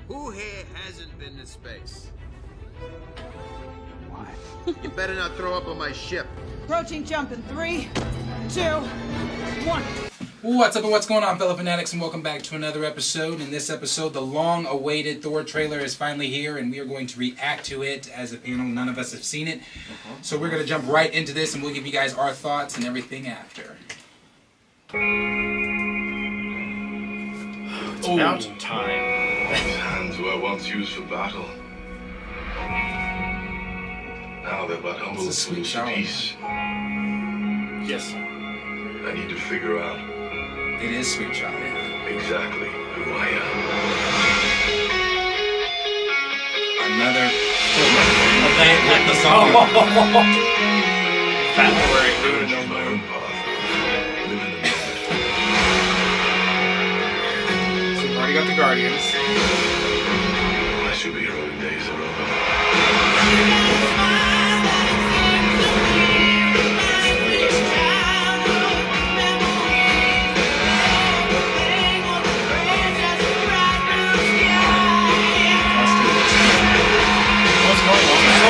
Who here hasn't been to space? Why? You better not throw up on my ship. Approaching jump in 3, 2, 1. What's up and what's going on, fellow fanatics, and welcome back to another episode. In this episode, the long-awaited Thor trailer is finally here, and we are going to react to it as a panel. None of us have seen it, so we're going to jump right into this, and we'll give you guys our thoughts and everything after. It's about time. These hands were once used for battle. Now they're but humble It's a sweet tools shower. of peace. Yes. I need to figure out It is Sweet Child. exactly who I am. Another Like the song. Fat Thor. I'm going to choose my own path. Live in the moment. So we've already got the Guardians. My superhero days are over.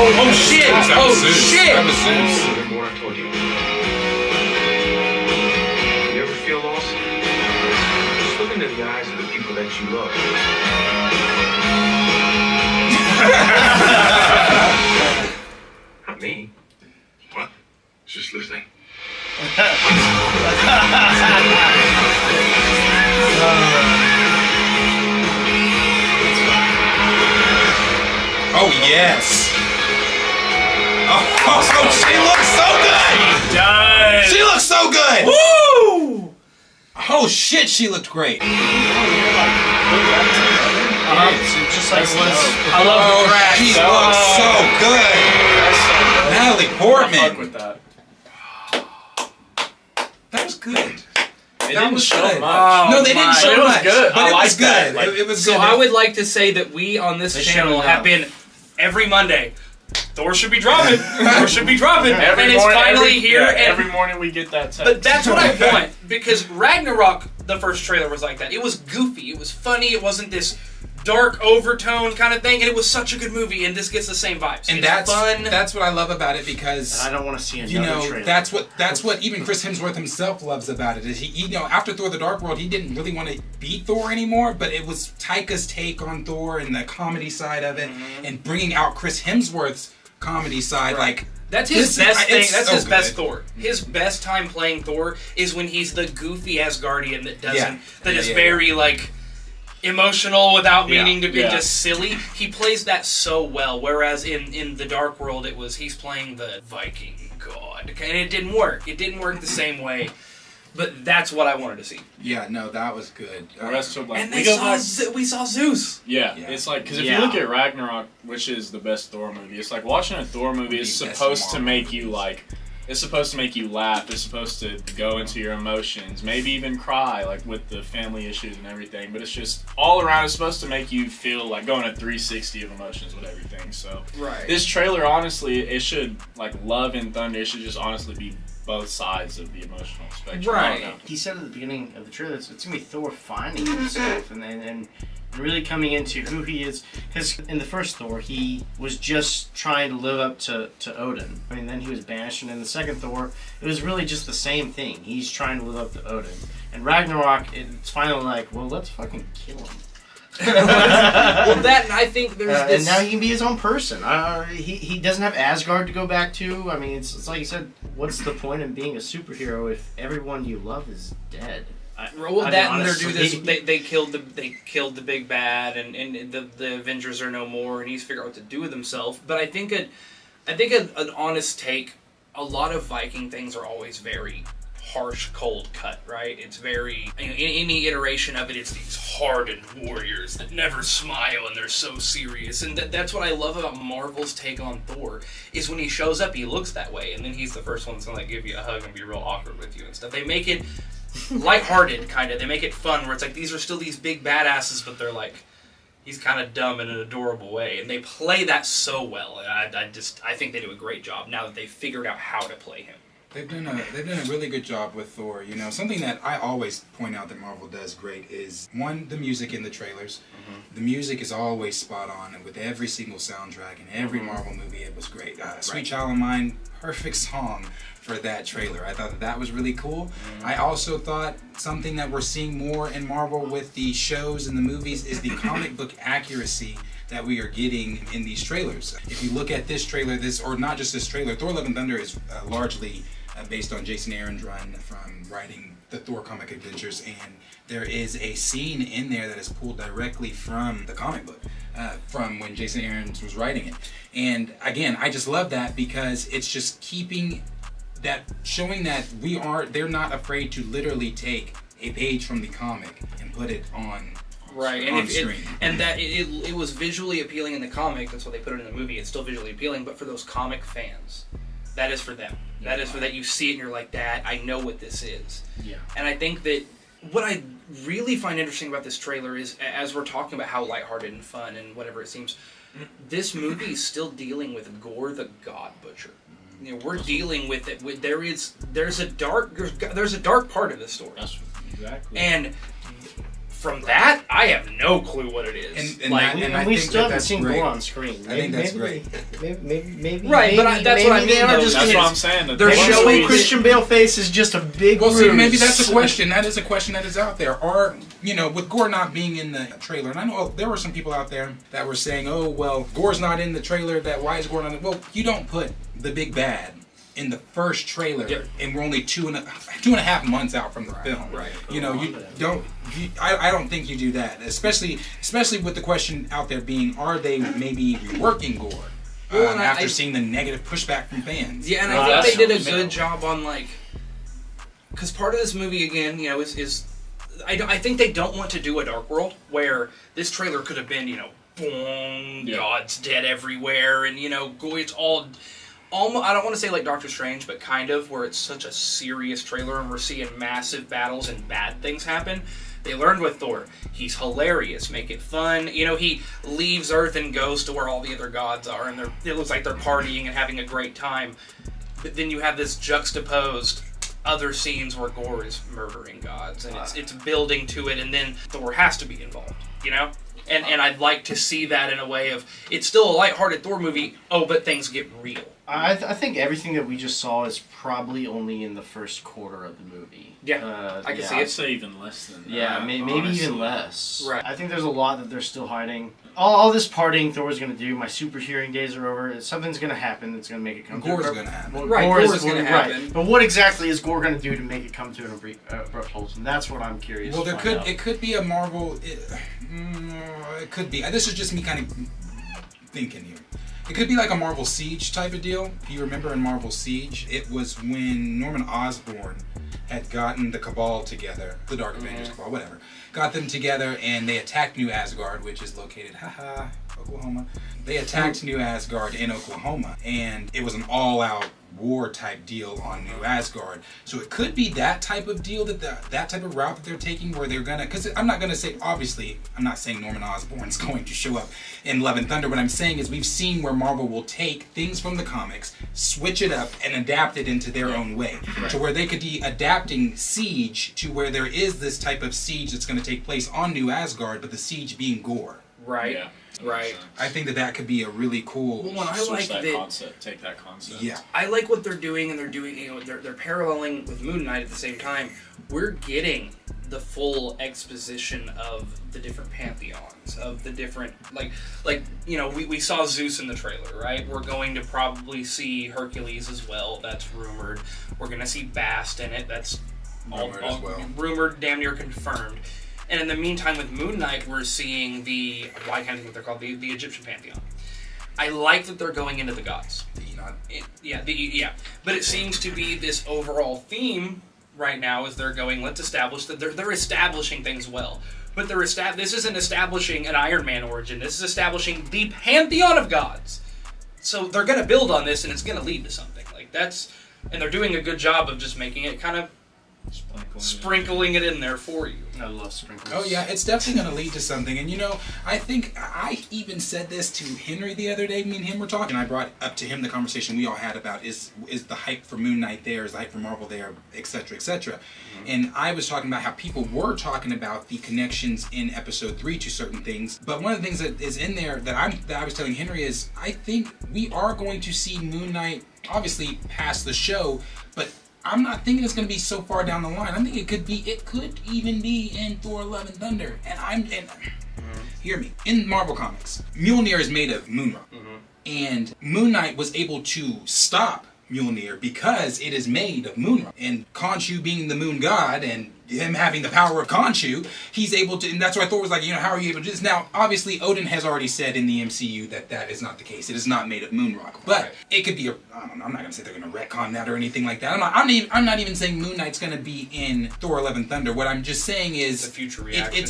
Oh shit! Oh shit! That was Zeus. Remember what I told you. You ever feel lost? Just look into the eyes of the people that you love. Not me. What? Just listening. Oh yes! Oh, she looks so good! Done. She looks so good! Woo! Oh shit, she looked great! It's just like it was. I love Oh, the crash. she looks so good! Natalie Fuck Portman! with that. That was good. It That didn't was show good. much. No, they didn't show It was much. good. But I it was liked that. good. Like, It was So good. I would like to say that we on this They channel showed have up. been every Monday. Thor should be dropping. Thor should be dropping. Every And it's morning, finally here. yeah, And every morning we get that text. but that's what I want, because Ragnarok, the first trailer was like that. It was goofy. It was funny. It wasn't this dark overtone kind of thing, and it was such a good movie. And this gets the same vibes. And it's fun. that's what I love about it, because I don't want to see another you know trailer. that's what even Chris Hemsworth himself loves about it. Is he, you know, after Thor: The Dark World, he didn't really want to be Thor anymore, but it was Taika's take on Thor and the comedy side of it, and bringing out Chris Hemsworth's comedy side, like. That's his This is- best thing. it's That's so his best good. Thor. His best time playing Thor is when he's the goofy Asgardian that doesn't, Yeah. that is Yeah. very like emotional without meaning to be Yeah. just silly. He plays that so well. Whereas in the Dark World, it was he's playing the Viking god, and it didn't work. It didn't work the same way. But that's what I wanted to see. Yeah, no, that was good. The rest of like And we saw Zeus. Yeah, Yeah. it's like, because if Yeah. you look at Ragnarok, which is the best Thor movie, it's like watching a Thor movie is The best supposed to Marvel make you movies. like, it's supposed to make you laugh, it's supposed to go into your emotions, maybe even cry, like with the family issues and everything, but it's just all around, it's supposed to make you feel like going a 360 of emotions with everything, so. Right. This trailer, honestly, it should, like Love and Thunder, it should just honestly be both sides of the emotional spectrum. I don't know. He said at the beginning of the trailer, it's gonna be Thor finding himself and really coming into who he is. Because in the first Thor, he was just trying to live up to Odin. I mean, then he was banished, and in the second Thor, it was really just the same thing. He's trying to live up to Odin. And Ragnarok, it's finally like, well, let's fucking kill him. Well, that, and I think there's this. And now he can be his own person. He doesn't have Asgard to go back to. I mean, it's like you said, what's the point in being a superhero if everyone you love is dead? Well, I that mean, and they're do this. honestly- They killed the big bad, and the Avengers are no more, and he's figured out what to do with himself. But I think an honest take. A lot of Viking things are always very harsh, cold cut, right? It's very, in any iteration of it, it's these hardened warriors that never smile and they're so serious. And that's what I love about Marvel's take on Thor, is when he shows up, he looks that way, and then he's the first one that's gonna like give you a hug and be real awkward with you and stuff. They make it lighthearted, kind of. They make it fun, where it's like these are still these big badasses, but they're like, he's kind of dumb in an adorable way, and they play that so well. And I think they do a great job now that they've figured out how to play him. They've done a really good job with Thor. You know, something that I always point out that Marvel does great is, one, the music in the trailers. The music is always spot on, and with every single soundtrack in every Marvel movie, it was great. Sweet Child of Mine, perfect song for that trailer. I thought that was really cool. I also thought something that we're seeing more in Marvel with the shows and the movies is the comic book accuracy that we are getting in these trailers. If you look at this trailer, or not just this trailer, Thor: Love and Thunder is largely based on Jason Aaron's run from writing the Thor comic adventures, and there is a scene in there that is pulled directly from the comic book, from when Jason Aaron's was writing it. And again, I just love that because it's just keeping that, showing that they're not afraid to literally take a page from the comic and put it on. Right, and that it was visually appealing in the comic. That's why they put it in the movie. It's still visually appealing, but for those comic fans, that is for them. That is for that. You see it and you're like, Dad, I know what this is. Yeah. And I think that what I really find interesting about this trailer is, as we're talking about how lighthearted and fun and whatever it seems, this movie is still dealing with Gorr the God Butcher. You know, we're dealing with it. There's a dark part of this story. That's exactly. And from that, I have no clue what it is. And we still haven't seen Gorr on screen. I think that's great. Maybe. Right, but that's what I mean. That's what I'm saying. They're showing Christian Bale face is just a big. Well, see, maybe that's a question. That is a question that is out there. Or, you know, with Gorr not being in the trailer, and I know there were some people out there that were saying, "Oh, well, Gorr's not in the trailer. Why is Gorr not in?" Well, you don't put the big bad in the first trailer, and we're only two and a half months out from the film. Right. You know, you don't. I don't think you do that, especially with the question out there being, are they maybe reworking Gorr after seeing the negative pushback from fans? Yeah, and I think they did a good job on, like, because part of this movie again, you know, is I think they don't want to do a Dark World where this trailer could have been, you know, boom, God's dead everywhere, and you know, it's all. Almost, I don't want to say like Doctor Strange, but kind of, where it's such a serious trailer and we're seeing massive battles and bad things happen. They learned with Thor. He's hilarious. Make it fun. You know, he leaves Earth and goes to where all the other gods are, and it looks like they're partying and having a great time. But then you have this juxtaposed other scenes where Gorr is murdering gods, and it's building to it, and then Thor has to be involved, you know? And I'd like to see that in a way of, it's still a lighthearted Thor movie, but things get real. I think everything that we just saw is probably only in the first quarter of the movie. Yeah, I can see it. I'd say even less than that. Yeah, maybe even less. Right. I think there's a lot that they're still hiding. All this partying Thor's going to do, my super hearing days are over, something's going to happen that's going to make it come to Gorr's going to happen. Right, Gorr's going to happen. Right. But what exactly is Gorr going to do to make it come to an abrupt halt? And that's what I'm curious Well, out. it could be a Marvel... It could be. This is just me kind of thinking here. It could be like a Marvel Siege type of deal. You remember in Marvel Siege, it was when Norman Osborn had gotten the Cabal together, the Dark Avengers Cabal, whatever, got them together and they attacked New Asgard, which is located, Oklahoma. They attacked New Asgard in Oklahoma, and it was an all-out war type deal on New Asgard. So it could be that type of deal, that type of route that they're taking, where they're gonna, because I'm not gonna say, obviously, I'm not saying Norman Osborn's going to show up in Love and Thunder. What I'm saying is we've seen where Marvel will take things from the comics, switch it up, and adapt it into their own way. Right. To where they could be adapting Siege to where there is this type of siege that's going to take place on New Asgard, but the siege being Gorr. Right. Yeah. Right. I think that could be a really cool. Well, I like that concept. Take that concept. Yeah. I like what they're doing, and they're doing. You know, they're paralleling with Moon Knight at the same time. We're getting the full exposition of the different pantheons, of the different like you know, we saw Zeus in the trailer, right? We're going to probably see Hercules as well. That's rumored. We're going to see Bast in it. That's rumored as well. Rumored, damn near confirmed. And in the meantime, with Moon Knight, we're seeing I can't think what they're called, the Egyptian pantheon. I like that they're going into the gods. But it seems to be this overall theme right now is they're going, let's establish that they're establishing things well. But this isn't establishing an Iron Man origin. This is establishing the Pantheon of Gods. So they're going to build on this, and it's going to lead to something. Like, and they're doing a good job of just making it kind of sprinkling it in there for you. I love sprinkles. Oh yeah, it's definitely going to lead to something. And you know, I think I even said this to Henry the other day. Me and him were talking, and I brought up to him the conversation we all had about is the hype for Moon Knight there, is the hype for Marvel there, etc., etc. And I was talking about how people were talking about the connections in Episode 3 to certain things. But one of the things that is in there that I was telling Henry is I think we are going to see Moon Knight obviously past the show, but I'm not thinking it's going to be so far down the line. I think it could even be in Thor: Love and Thunder. And hear me. In Marvel Comics, Mjolnir is made of Moonrock. And Moon Knight was able to stop Mjolnir because it is made of Moonrock. And Khonshu being the moon god and him having the power of Khonshu, he's able to, and that's why Thor was like, you know, how are you able to do this? Now, obviously, Odin has already said in the MCU that that is not the case. It is not made of Moonrock. But it could be, I don't know, I'm not going to say they're going to retcon that or anything like that. I'm not even saying Moon Knight's going to be in Thor: Love and Thunder. What I'm just saying is, It's a future reaction.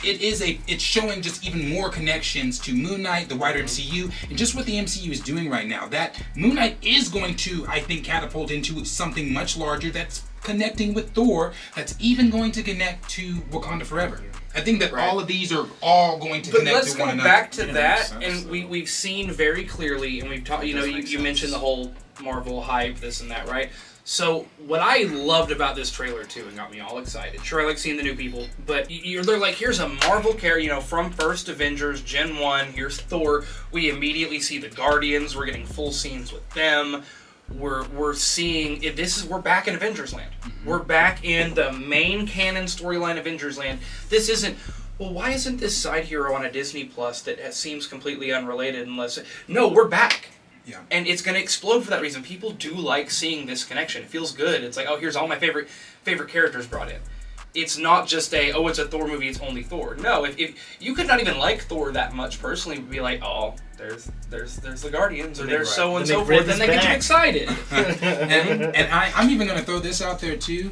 It's showing just even more connections to Moon Knight, the wider MCU, and just what the MCU is doing right now. That Moon Knight is going to, I think, catapult into something much larger that's connecting with Thor, that's even going to connect to Wakanda Forever. I think that all of these are all going to connect to one another. But let's go back to that, and we've seen very clearly, and we've talked, you know, you mentioned the whole Marvel hype, this and that, right? So what I loved about this trailer too, and got me all excited. Sure, I like seeing the new people, but they're like, here's a Marvel character, you know, from first Avengers, Gen 1, here's Thor. We immediately see the Guardians, we're getting full scenes with them. We're seeing we're back in Avengers Land. We're back in the main canon storyline Avengers Land. This isn't, well, why isn't this side hero on a Disney Plus that seems completely unrelated unless no, we're back. Yeah. And it's going to explode for that reason. People do like seeing this connection. It feels good. It's like, oh, here's all my favorite characters brought in. It's not just it's a Thor movie, it's only Thor. No, if you could not even like Thor that much personally, would be like, oh, there's the Guardians, or there's so and so forth, then they get you excited. and I'm even going to throw this out there too,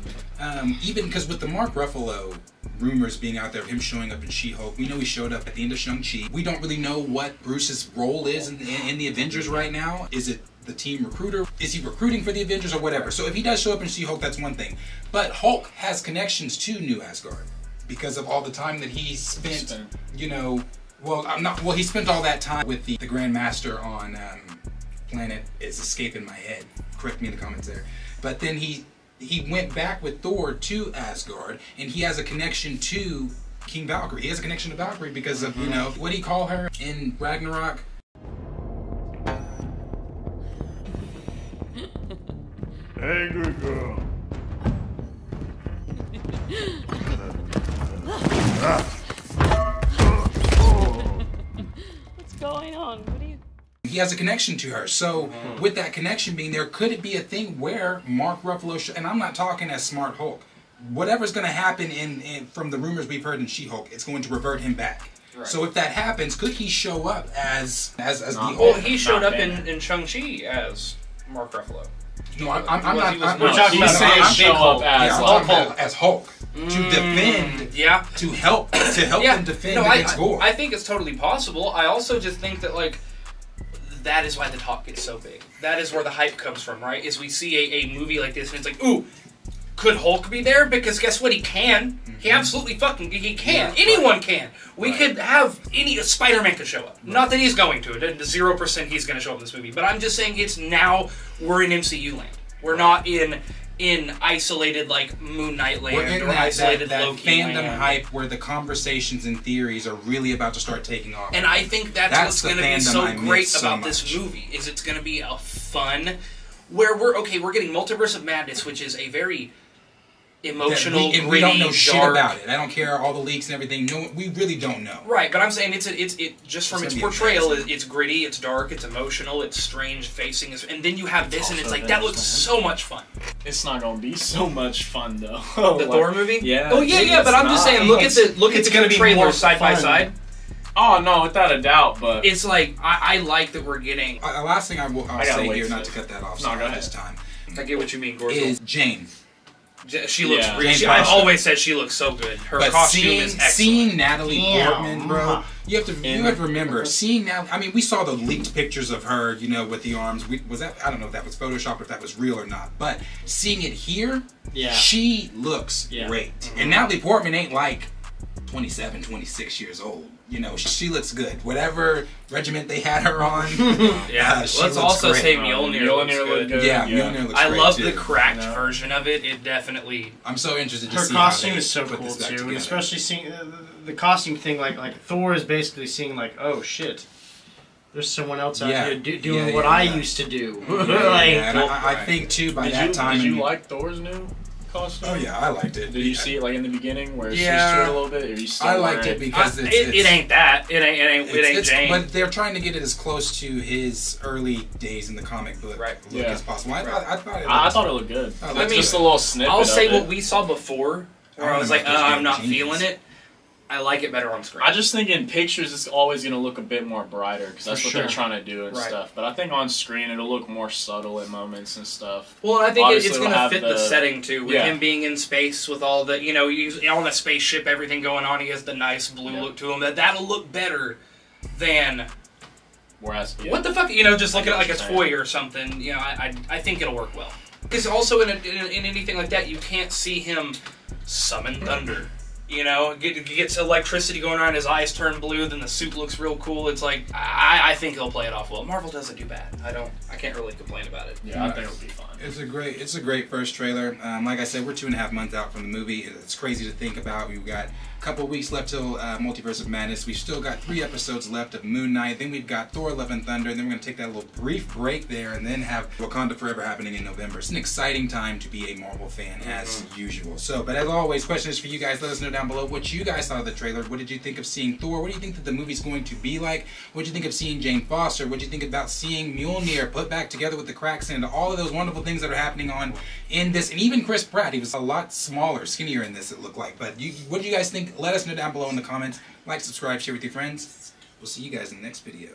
even because with the Mark Ruffalo rumors being out there of him showing up in She-Hulk, we know he showed up at the end of Shang-Chi. We don't really know what Bruce's role is in the Avengers right now. Is it the team recruiter? Is he recruiting for the Avengers or whatever? So if he does show up in She-Hulk, that's one thing. But Hulk has connections to New Asgard because of all the time that he spent, you know, he spent all that time with the Grand Master on planet is escaping my head. Correct me in the comments there. But then he went back with Thor to Asgard, and he has a connection to King Valkyrie. He has a connection to Valkyrie because of, you know, what do you call her in Ragnarok? Angry girl. What's going on? What are you... He has a connection to her. So with that connection being there, could it be a thing where Mark Ruffalo, and I'm not talking as Smart Hulk, whatever's going to happen in from the rumors we've heard in She-Hulk, it's going to revert him back. Right. So if that happens, could he show up as the old? Well, he showed up in Shang-Chi as Mark Ruffalo. No, I'm not. We're talking about show up as Hulk to defend. Yeah. To help them defend against Gorr. I think it's totally possible. I also just think that that is why the talk gets so big. That is where the hype comes from, right? Is we see a movie like this and it's like, ooh, could Hulk be there? Because guess what? He can. He absolutely he can. Yeah, anyone can. We could have Spider-Man could show up. Right. Not that he's going to. 0% he's going to show up in this movie. But I'm just saying it's now we're in MCU land. We're not in isolated Moon Knight land or isolated Loki fandom land. Hype where the conversations and theories are really about to start taking off. And I think that's what's going to be so great about this movie is it's going to be a fun where we're getting Multiverse of Madness, which is a very emotional, we don't know shit about it. I don't care all the leaks and everything. No, we really don't know. Right, but I'm saying it's just from its portrayal, it's gritty, it's dark, it's emotional, it's strange facing, and then you have this, and it's like that looks so much fun. It's not gonna be so much fun though. The Thor movie? Yeah. Oh yeah, but I'm just saying, look at the trailers side by side. Oh no, without a doubt, but it's like I like that we're getting. Last thing I'll say here, not to cut that off. No, go ahead. This time. I get what you mean, Gorr. Is Jane. She looks Yeah. really. I've always said she looks so good. Her costume is excellent. Seeing Natalie Portman, bro, you have to remember seeing now. I mean, we saw the leaked pictures of her, you know, with the arms. Was that? I don't know if that was Photoshop or if that was real or not. But seeing it here, she looks great. And Natalie Portman ain't like 27, 26 years old. You know, she looks good. Whatever regiment they had her on. Let's also say Mjolnir looks good. Yeah, Mjolnir looks I great love too. the cracked version of it. It definitely. I'm so interested to Her see costume how they is so put cool this back too, and together. especially seeing the costume thing. Like Thor is basically seeing like, oh shit, there's someone else out here doing what I used to do. And I think too by that time. Did you like Thor's new costume? Oh yeah, I liked it. Did you see it like in the beginning where it switched to it a little bit? Or you still I liked it because it ain't that. It ain't Jane. But they're trying to get it as close to his early days in the comic book look as possible. I thought it looked good. I mean, just a little snippet. I'll say of it. what we saw before, where I was like, I'm not feeling it. I like it better on screen. I just think in pictures it's always going to look a bit more brighter because that's what they're trying to do and Right. stuff. But I think on screen it'll look more subtle at moments and stuff. Well, and I think Obviously it's going to fit the setting too, with him being in space with all the, you know, he's on a spaceship, everything going on. He has the nice blue look to him. That'll look better than. Whereas, what the fuck, you know, just looking at like a toy or something. You know, I think it'll work well. Because also in anything like that, you can't see him summon thunder. You know, gets electricity going around, his eyes turn blue, then the suit looks real cool. It's like, I think he'll play it off well. Marvel doesn't do bad. I can't really complain about it. Yeah, I think it'll be fun. It's a great first trailer. Like I said, we're 2.5 months out from the movie. It's crazy to think about. We've got a couple weeks left till Multiverse of Madness. We've still got 3 episodes left of Moon Knight. Then we've got Thor: Love and Thunder. And then we're going to take that little brief break there and then have Wakanda Forever happening in November. It's an exciting time to be a Marvel fan as usual. So, but as always, questions for you guys. Let us know down below what you guys thought of the trailer. What did you think of seeing Thor? What do you think that the movie's going to be like? What did you think of seeing Jane Foster? What did you think about seeing Mjolnir put back together with the cracks and all of those wonderful things that are happening on in this? And even Chris Pratt, he was a lot smaller, skinnier in this, it looked like. But what do you guys think? Let us know down below in the comments. Like, subscribe, share with your friends. We'll see you guys in the next video.